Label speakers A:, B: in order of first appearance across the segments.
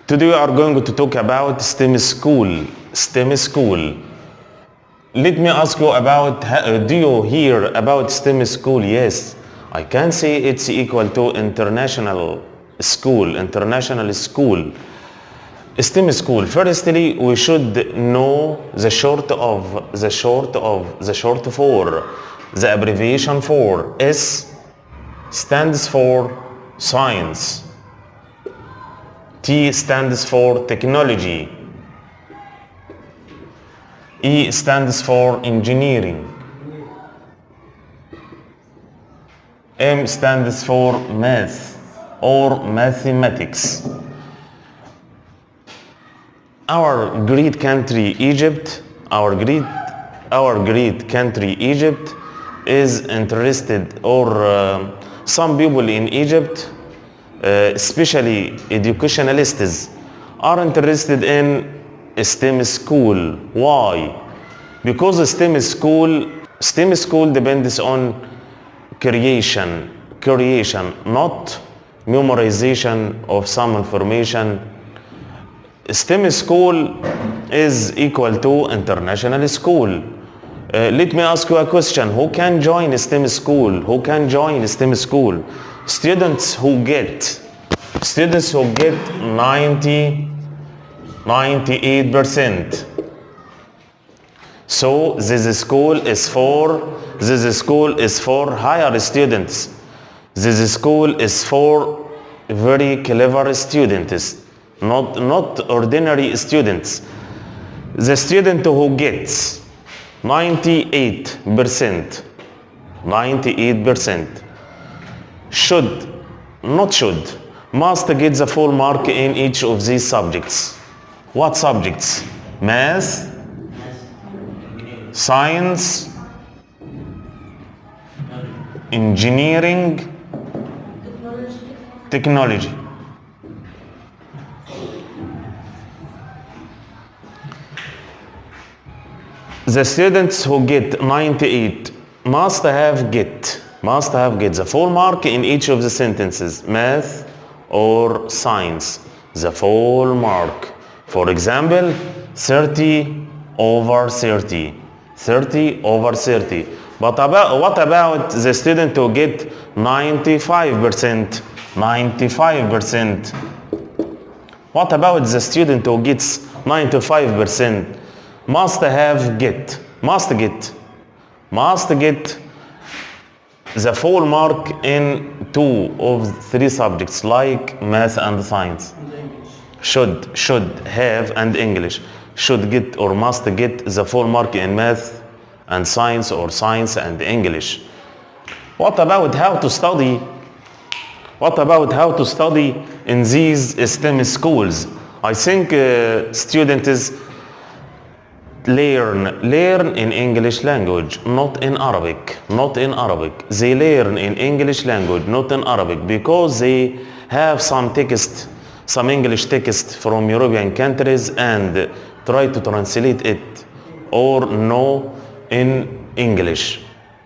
A: Today we are going to talk about STEM school. STEM school. Let me ask you about, do you hear about STEM school? Yes, I can say it's equal to international school, international school. STEM school. Firstly, we should know the short for, the abbreviation for. S stands for science. T stands for technology. E stands for engineering. M stands for math or mathematics. Our great country Egypt, our great country Egypt is interested, or some people in Egypt, especially educationalists, are interested in STEM school. Why? Because STEM school depends on creation, not memorization of some information. STEM school is equal to international school. Let me ask you a question. Who can join STEM school? Who can join STEM school? Students who get 98%. So this school is for higher students. This school is for very clever students, not ordinary students. The student who gets 98% must get the full mark in each of these subjects. What subjects? Math, science, engineering, technology. The students who get 98 must have get the full mark in each of the sentences, math or science, the full mark. For example, 30 over 30. But what about the student who get 95%? What about the student who gets 95%? Must get the full mark in 2 of 3 subjects like math and science. Should have and English. Should get or must get the full mark in math and science, or science and English. What about how to study? In these STEM schools? I think students learn in English language, not in Arabic. They learn in English language, not in Arabic, because they have some English text from European countries and try to translate it or know in English.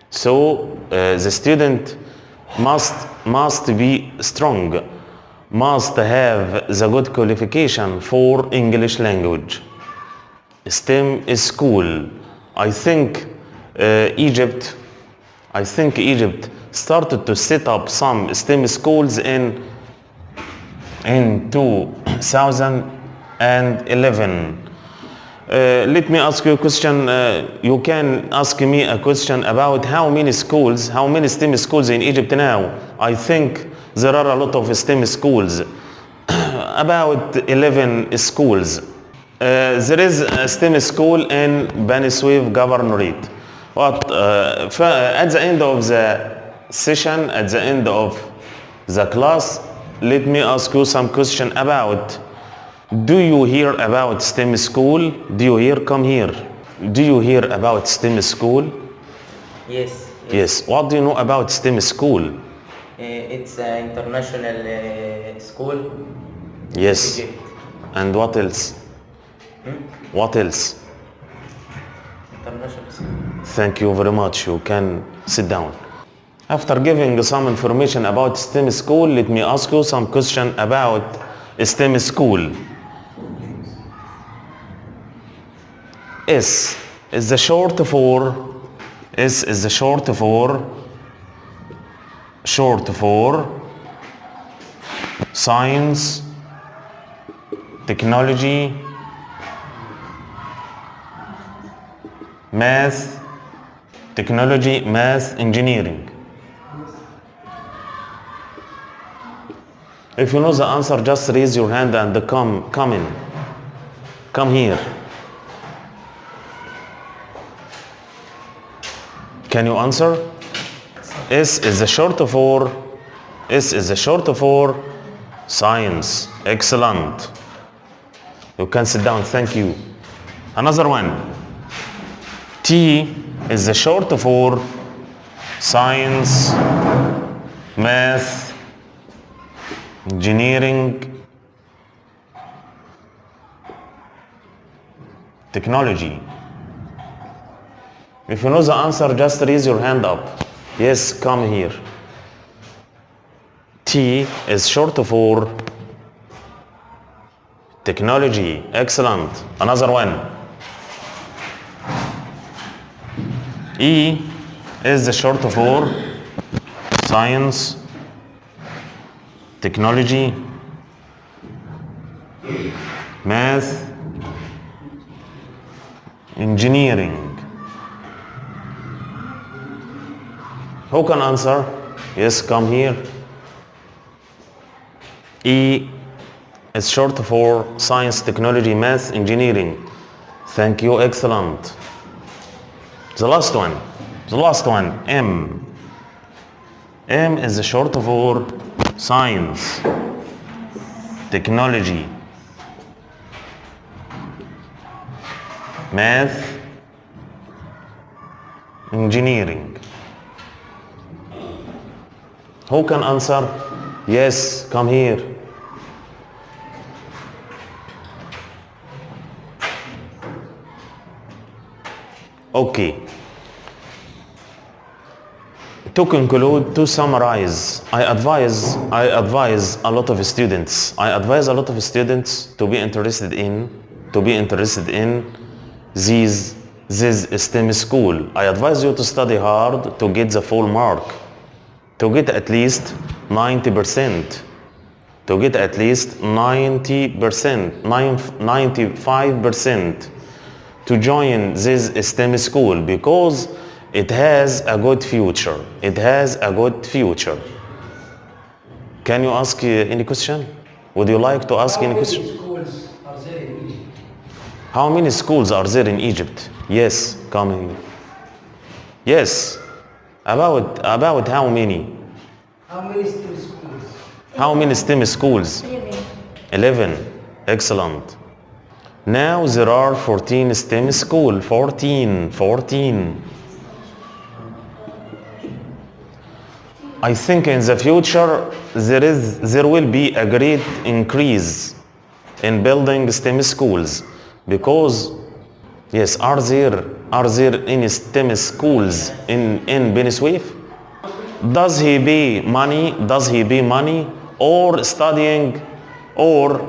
A: So the student must be strong, must have the good qualification for English language. STEM school. I think Egypt started to set up some STEM schools in 2011. Let me ask you a question. You can ask me a question about how many STEM schools in Egypt now. I think there are a lot of STEM schools, about 11 schools. There is a STEM school in Bani Menin Governorate. But at the end of the session, at the end of the class, let me ask you some question about, do you hear about STEM school? Do you hear? Come here. Do you hear about STEM school?
B: Yes.
A: What do you know about STEM school?
B: It's an international school.
A: Yes.
B: Egypt.
A: And what else? What else?
B: International school.
A: Thank you very much. You can sit down. After giving some information about STEM school, let me ask you some question about STEM school? S is the short for science, technology, math, engineering. If you know the answer, just raise your hand and come in. Come here. Can you answer? S is the short for science. Excellent. You can sit down. Thank you. Another one. T is the short for science, math, engineering, technology. If you know the answer, just raise your hand up. Yes, come here. T is short for technology. Excellent. Another one. E is the short for science, technology, math, engineering. Who can answer? Yes, come here. E is short for science, technology, math, engineering. Thank you, excellent. The last one, M. M is the short for science, technology, math, engineering. Who can answer? Yes, come here. Okay. To conclude, to summarize, I advise a lot of students. To be interested in this STEM school. I advise you to study hard to get the full mark, to get at least 90%, to get at least 90%, 95%, to join this STEM school because it has a good future. Can you ask any question? Would you like to ask any question? How many schools are there in Egypt? Yes, come here. Yes. About how many?
C: How many STEM schools?
A: How many STEM schools? 11. Excellent. Now there are 14 STEM schools. 14. I think in the future there will be a great increase in building STEM schools because yes, are there any STEM schools in Bani Suef? Does he pay money or studying or